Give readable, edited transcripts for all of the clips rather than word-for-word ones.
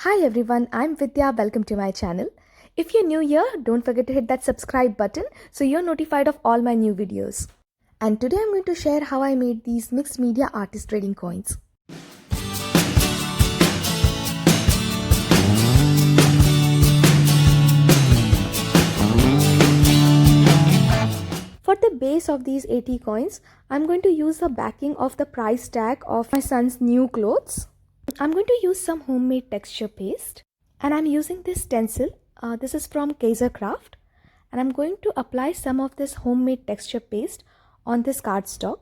Hi everyone, I'm Vidya. Welcome to my channel. If you're new here, don't forget to hit that subscribe button so you're notified of all my new videos. And today I'm going to share how I made these mixed media artist trading coins. For the base of these 80 coins, I'm going to use the backing of the price tag of my son's new clothes. I'm going to use some homemade texture paste and I'm using this stencil. This is from Kaiser Craft and I'm going to apply some of this homemade texture paste on this cardstock.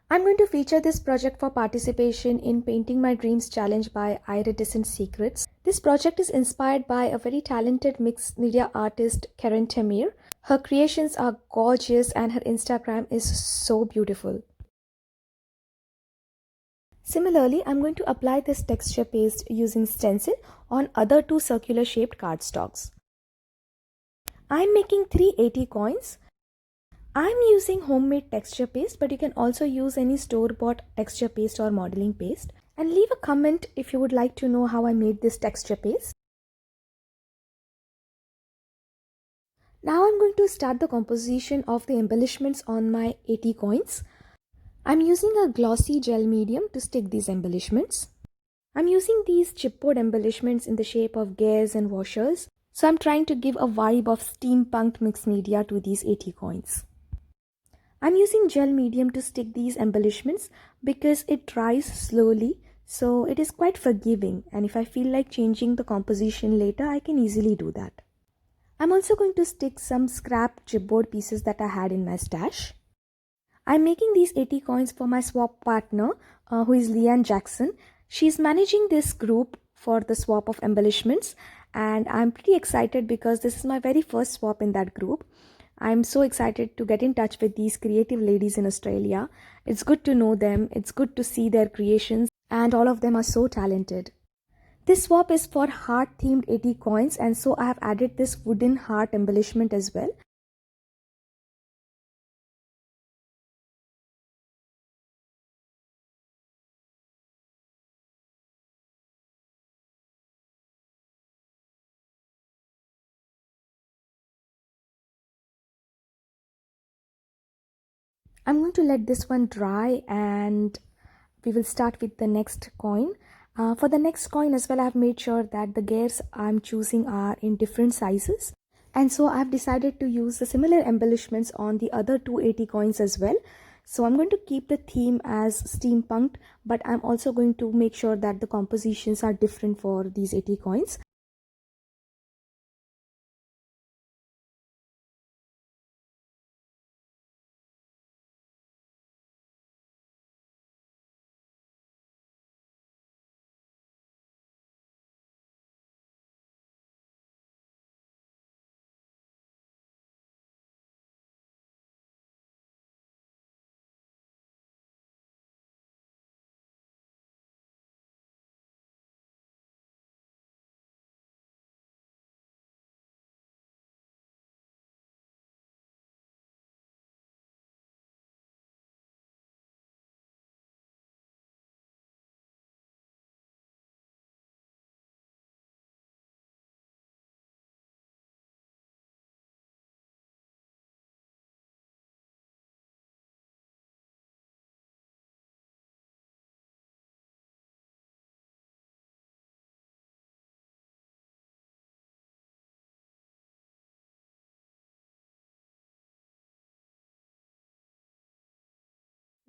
I'm going to feature this project for participation in Painting My Dreams Challenge by Iridescent Secrets. This project is inspired by a very talented mixed media artist, Karen Tamir. Her creations are gorgeous and her Instagram is so beautiful. Similarly, I'm going to apply this texture paste using stencil on other two circular shaped cardstocks. I'm making 380 coins. I'm using homemade texture paste, but you can also use any store-bought texture paste or modeling paste. And leave a comment if you would like to know how I made this texture paste. Now I'm going to start the composition of the embellishments on my 80 coins. I'm using a glossy gel medium to stick these embellishments. I'm using these chipboard embellishments in the shape of gears and washers. So I'm trying to give a vibe of steampunk mixed media to these 80 coins. I'm using gel medium to stick these embellishments because it dries slowly, so it is quite forgiving, and if I feel like changing the composition later, I can easily do that. I'm also going to stick some scrap chipboard pieces that I had in my stash. I'm making these 80 coins for my swap partner, who is Leanne Jackson. She's managing this group for the swap of embellishments, and I'm pretty excited because this is my very first swap in that group. I'm so excited to get in touch with these creative ladies in Australia. It's good to know them, it's good to see their creations, and all of them are so talented. This swap is for heart themed 80 coins, and so I have added this wooden heart embellishment as well. I'm going to let this one dry and we will start with the next coin. For the next coin as well, I have made sure that the gears I'm choosing are in different sizes. And so I've decided to use the similar embellishments on the other 280 coins as well. So I'm going to keep the theme as steampunked, but I'm also going to make sure that the compositions are different for these 80 coins.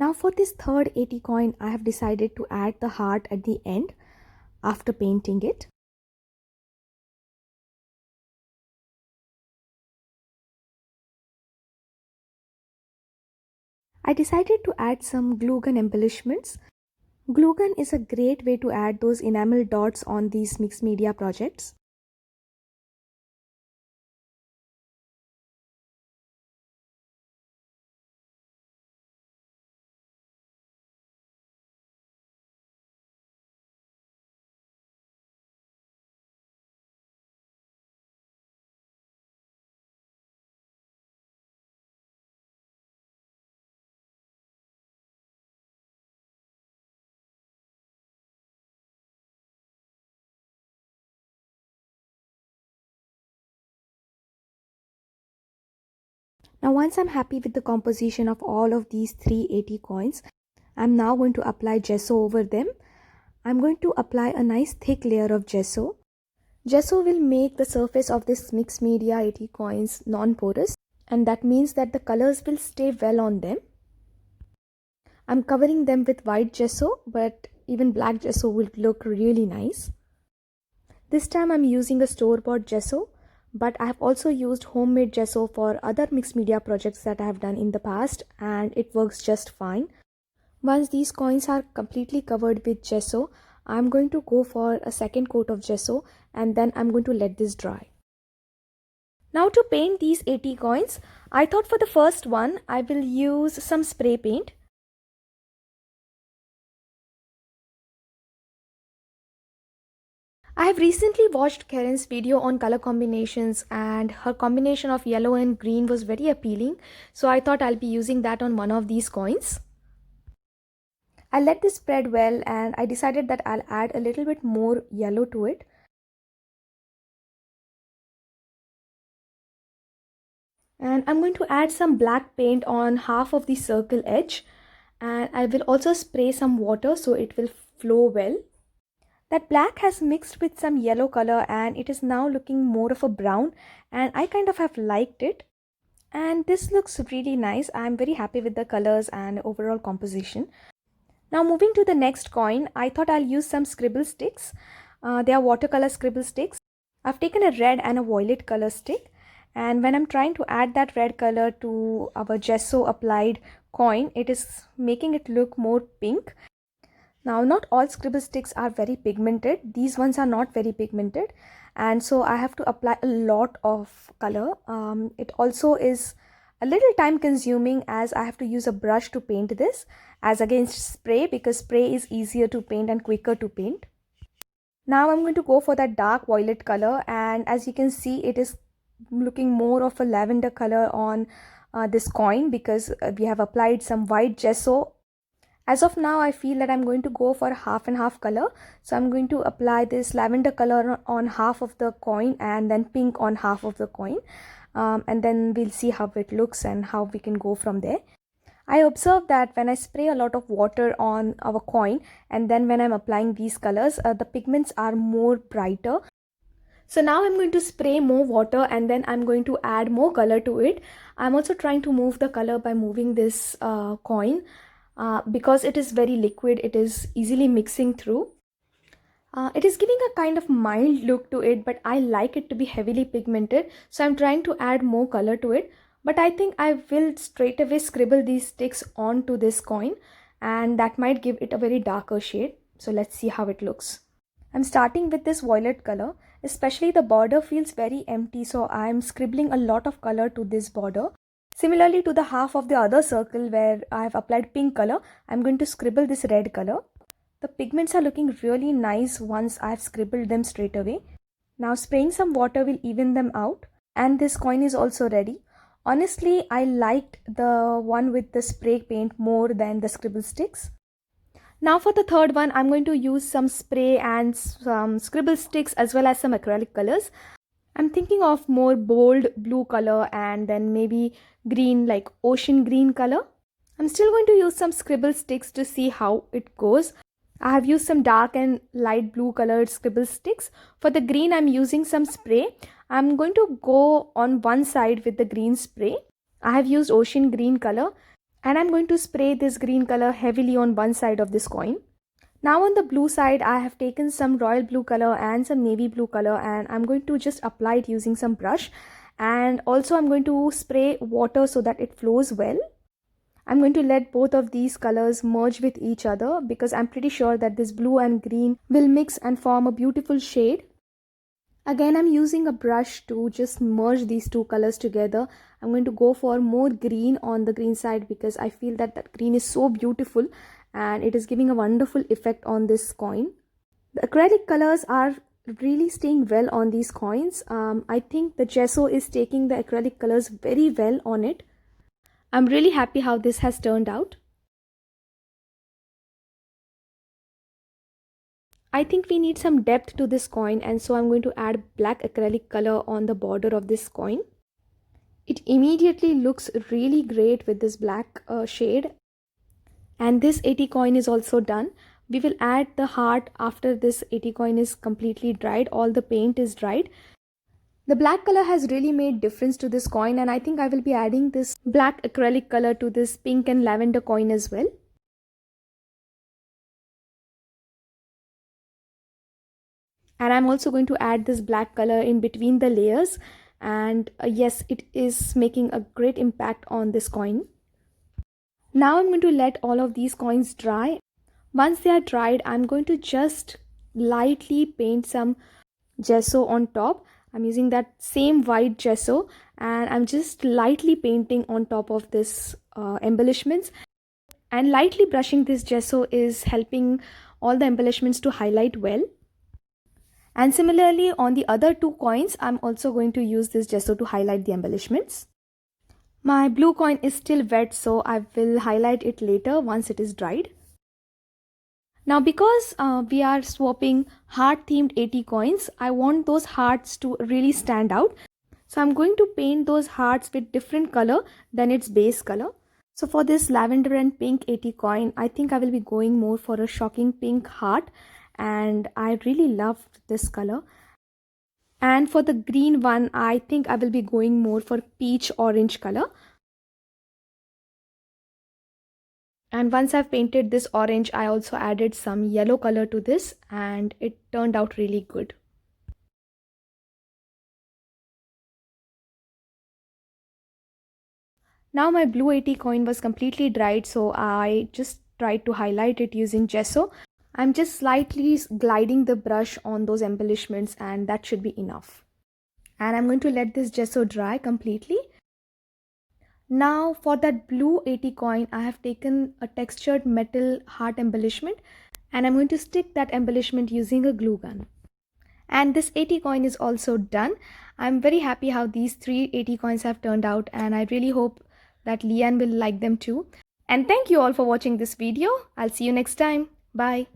Now for this third 80 coin, I have decided to add the heart at the end after painting it. I decided to add some glue gun embellishments. Glue gun is a great way to add those enamel dots on these mixed media projects. Now once I'm happy with the composition of all of these 380 coins, I'm now going to apply gesso over them. I'm going to apply a nice thick layer of gesso. Gesso will make the surface of this mixed media 80 coins non-porous, and that means that the colors will stay well on them. I'm covering them with white gesso, but even black gesso will look really nice. This time I'm using a store-bought gesso, but I have also used homemade gesso for other mixed media projects that I have done in the past, and it works just fine. Once these coins are completely covered with gesso, I'm going to go for a second coat of gesso, and then I'm going to let this dry. Now to paint these 80 coins, I thought for the first one I will use some spray paint. I have recently watched Karen's video on color combinations, and her combination of yellow and green was very appealing, so I thought I'll be using that on one of these coins. I let this spread well, and I decided that I'll add a little bit more yellow to it. And I'm going to add some black paint on half of the circle edge, and I will also spray some water so it will flow well. That black has mixed with some yellow color and it is now looking more of a brown, and I kind of have liked it. And this looks really nice. I'm very happy with the colors and overall composition. Now moving to the next coin, I thought I'll use some scribble sticks. They are watercolor scribble sticks. I've taken a red and a violet color stick, and when I'm trying to add that red color to our gesso applied coin, it is making it look more pink. Now not all scribble sticks are very pigmented. These ones are not very pigmented, and so I have to apply a lot of color. It also is a little time consuming as I have to use a brush to paint this as against spray, because spray is easier to paint and quicker to paint. Now I'm going to go for that dark violet color, and as you can see it is looking more of a lavender color on this coin because we have applied some white gesso. As of now, I feel that I'm going to go for half and half color. So I'm going to apply this lavender color on half of the coin and then pink on half of the coin. And then we'll see how it looks and how we can go from there. I observed that when I spray a lot of water on our coin and then when I'm applying these colors, the pigments are more brighter. So now I'm going to spray more water and then I'm going to add more color to it. I'm also trying to move the color by moving this coin. Because it is very liquid, it is easily mixing through. It is giving a kind of mild look to it, but I like it to be heavily pigmented, so I'm trying to add more color to it. But I think I will straight away scribble these sticks onto this coin, and that might give it a very darker shade. So let's see how it looks. I'm starting with this violet color, especially the border feels very empty, so I'm scribbling a lot of color to this border. Similarly to the half of the other circle where I have applied pink color, I'm going to scribble this red color. The pigments are looking really nice once I have scribbled them straight away. Now spraying some water will even them out, and this coin is also ready. Honestly, I liked the one with the spray paint more than the scribble sticks. Now for the third one, I'm going to use some spray and some scribble sticks as well as some acrylic colors. I'm thinking of more bold blue color and then maybe green, like ocean green color. I'm still going to use some scribble sticks to see how it goes. I have used some dark and light blue colored scribble sticks. For the green, I'm using some spray. I'm going to go on one side with the green spray. I have used ocean green color, and I'm going to spray this green color heavily on one side of this coin. Now on the blue side, I have taken some royal blue color and some navy blue color, and I'm going to just apply it using some brush, and also I'm going to spray water so that it flows well. I'm going to let both of these colors merge with each other because I'm pretty sure that this blue and green will mix and form a beautiful shade. Again, I'm using a brush to just merge these two colors together. I'm going to go for more green on the green side because I feel that that green is so beautiful and it is giving a wonderful effect on this coin. The acrylic colors are really staying well on these coins. I think the gesso is taking the acrylic colors very well on it. I'm really happy how this has turned out. I think we need some depth to this coin, and so I'm going to add black acrylic color on the border of this coin. It immediately looks really great with this black shade. And this 80 coin is also done. We will add the heart after this 80 coin is completely dried. All the paint is dried. The black color has really made difference to this coin, and I think I will be adding this black acrylic color to this pink and lavender coin as well. And I'm also going to add this black color in between the layers, and yes, it is making a great impact on this coin. Now I'm going to let all of these coins dry. Once they are dried, I'm going to just lightly paint some gesso on top. I'm using that same white gesso, and I'm just lightly painting on top of this embellishments, and lightly brushing this gesso is helping all the embellishments to highlight well. And similarly on the other two coins, I'm also going to use this gesso to highlight the embellishments. My blue coin is still wet, so I will highlight it later once it is dried. Now because we are swapping heart themed 80 coins, I want those hearts to really stand out. So I'm going to paint those hearts with different color than its base color. So for this lavender and pink 80 coin, I think I will be going more for a shocking pink heart, and I really love this color. And for the green one, I think I will be going more for peach orange color. And once I've painted this orange, I also added some yellow color to this, and it turned out really good. Now my blue 80 coin was completely dried, so I just tried to highlight it using gesso. I'm just slightly gliding the brush on those embellishments, and that should be enough. And I'm going to let this gesso dry completely. Now for that blue 80 coin, I have taken a textured metal heart embellishment, and I'm going to stick that embellishment using a glue gun. And this 80 coin is also done. I'm very happy how these 380 coins have turned out, and I really hope that Leanne will like them too. And thank you all for watching this video. I'll see you next time. Bye.